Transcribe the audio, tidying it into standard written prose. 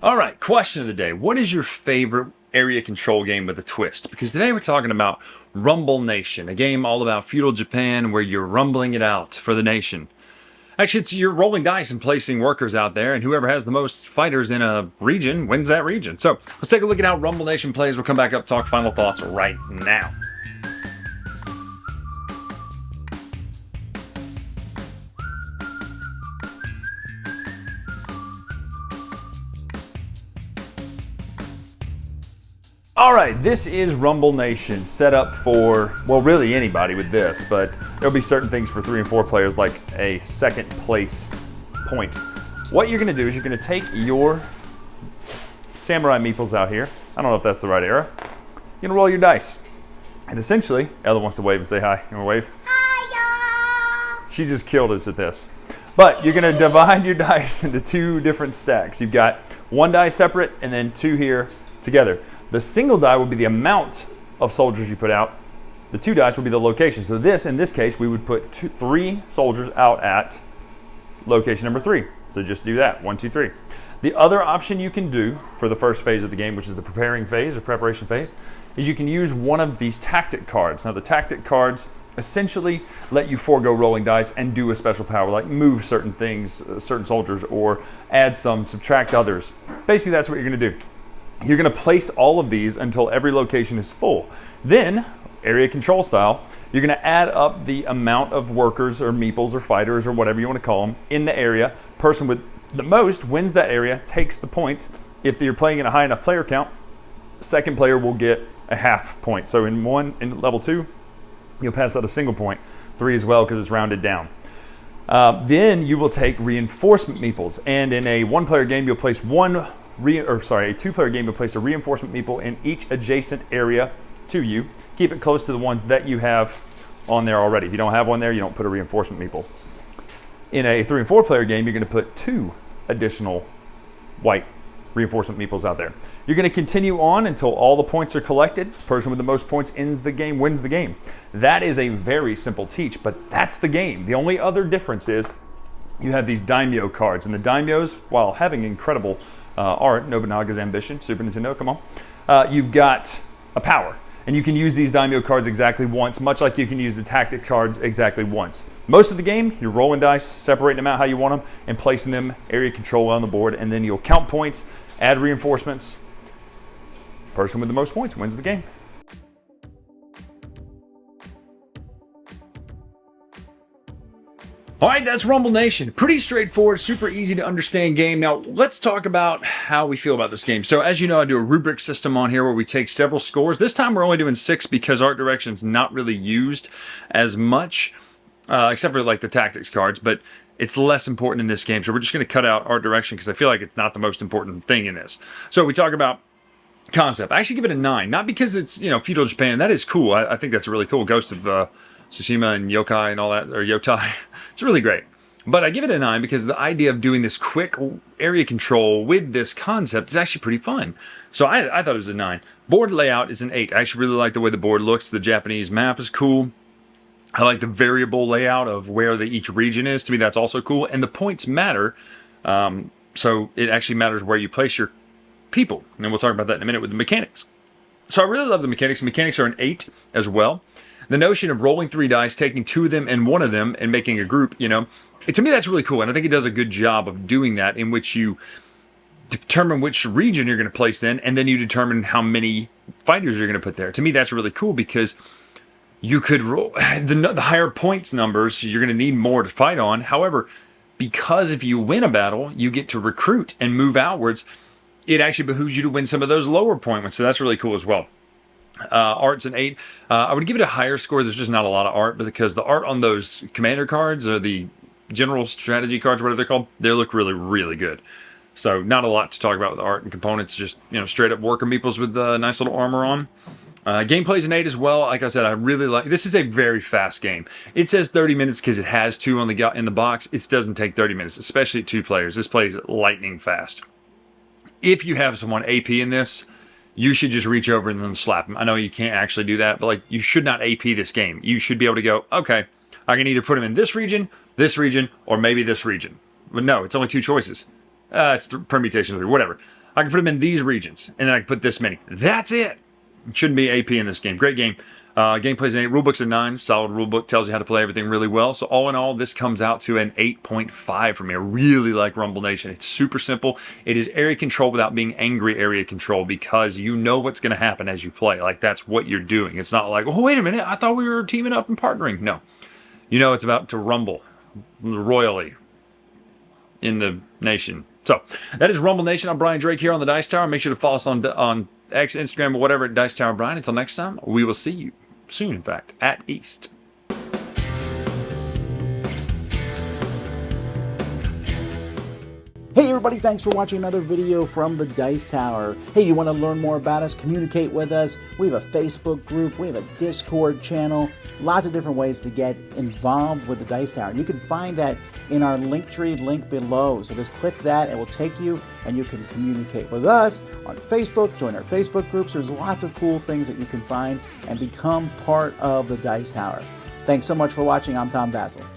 All right, question of the day. What is your favorite area control game with a twist? Because today we're talking about Rumble Nation, a game all about feudal Japan where you're rumbling it out for the nation. Actually, it's you're rolling dice and placing workers out there, and whoever has the most fighters in a region wins that region. So let's take a look at how Rumble Nation plays. We'll come back up, talk final thoughts right now. All right, this is Rumble Nation, set up for, well, really anybody with this, but there'll be certain things for 3 and 4 players, like a second place point. What you're gonna do is you're gonna take your samurai meeples out here. I don't know if that's the right era. You're gonna roll your dice. And essentially, Ella wants to wave and say hi. You wanna wave? Hi, y'all. She just killed us at this. But you're gonna divide your dice into 2 different stacks. You've got 1 die separate and then 2 here together. The single die will be the amount of soldiers you put out. The 2 dice will be the location. So in this case, we would put 3 soldiers out at location number 3. So just do that, 1, 2, 3. The other option you can do for the first phase of the game, which is the preparing phase or preparation phase, is you can use one of these tactic cards. Now the tactic cards essentially let you forego rolling dice and do a special power, like move certain things, certain soldiers, or add some, subtract others. Basically, that's what you're gonna do. You're going to place all of these until every location is full. Then, area control style, you're going to add up the amount of workers or meeples or fighters or whatever you want to call them in the area. Person with the most wins that area, takes the points. If you're playing in a high enough player count, second player will get a half point. So in level 2, you'll pass out a single point. 3 as well because it's rounded down. Then you will take reinforcement meeples. And in a 1-player game, you'll place a 2-player game, you'll place a reinforcement meeple in each adjacent area to you. Keep it close to the ones that you have on there already. If you don't have one there, you don't put a reinforcement meeple. In a 3 and 4-player game, you're going to put 2 additional white reinforcement meeples out there. You're going to continue on until all the points are collected. Person with the most points wins the game. That is a very simple teach, but that's the game. The only other difference is you have these Daimyo cards, and the Daimyos, while having incredible art, Nobunaga's Ambition, Super Nintendo, come on. You've got a power, and you can use these Daimyo cards exactly once, much like you can use the tactic cards exactly once. Most of the game, you're rolling dice, separating them out how you want them, and placing them area control on the board, and then you'll count points, add reinforcements. Person with the most points wins the game. All right, that's Rumble Nation. Pretty straightforward, super easy to understand game. Now, let's talk about how we feel about this game. So as you know, I do a rubric system on here where we take several scores. This time we're only doing 6 because art direction is not really used as much, except for like the tactics cards, but it's less important in this game. So we're just gonna cut out art direction because I feel like it's not the most important thing in this. So we talk about concept. I actually give it a 9, not because it's, feudal Japan. That is cool. I think that's really cool. Ghost of Tsushima and Yokai and all that, or Yotai. It's really great. But I give it a 9 because the idea of doing this quick area control with this concept is actually pretty fun. So I thought it was a 9. Board layout is an 8. I actually really like the way the board looks. The Japanese map is cool. I like the variable layout of where each region is. To me, that's also cool. And the points matter. So it actually matters where you place your people. And we'll talk about that in a minute with the mechanics. So I really love the mechanics. The mechanics are an 8 as well. The notion of rolling 3 dice, taking 2 of them and 1 of them, and making a group, to me that's really cool. And I think it does a good job of doing that, in which you determine which region you're going to place in, and then you determine how many fighters you're going to put there. To me, that's really cool because you could roll the higher points numbers, you're going to need more to fight on. However, because if you win a battle, you get to recruit and move outwards, it actually behooves you to win some of those lower point ones. So that's really cool as well. Art's an 8. I would give it a higher score. There's just not a lot of art, but because the art on those commander cards or the general strategy cards, whatever they're called, they look really, really good. So not a lot to talk about with the art and components. Just straight up worker meeples with nice little armor on. Gameplay's an 8 as well. Like I said, I really like. This is a very fast game. It says 30 minutes because it has 2 in the box. It doesn't take 30 minutes, especially at 2 players. This plays lightning fast. If you have someone AP in this, you should just reach over and then slap him. I know you can't actually do that, but you should not AP this game. You should be able to go, okay, I can either put him in this region, or maybe this region. But no, it's only 2 choices. it's permutation 3, whatever. I can put them in these regions, and then I can put this many. That's it. It shouldn't be AP in this game. Great game. Gameplay's an 8. Rulebook's a 9. Solid rulebook. Tells you how to play everything really well. So all in all, this comes out to an 8.5 for me. I really like Rumble Nation. It's super simple. It is area control without being angry area control, because you know what's going to happen as you play. Like, that's what you're doing. It's not like, oh, wait a minute, I thought we were teaming up and partnering. No. You know it's about to rumble royally in the nation. So that is Rumble Nation. I'm Bryan Drake here on the Dice Tower. Make sure to follow us on X, Instagram, or whatever at Dice Tower Bryan. Until next time, we will see you soon, in fact, at East. Hey everybody, thanks for watching another video from the Dice Tower. Hey, you want to learn more about us, communicate with us? We have a Facebook group, we have a Discord channel, lots of different ways to get involved with the Dice Tower. You can find that in our Linktree link below. So just click that, it will take you, and you can communicate with us on Facebook, join our Facebook groups. There's lots of cool things that you can find and become part of the Dice Tower. Thanks so much for watching. I'm Tom Vassell.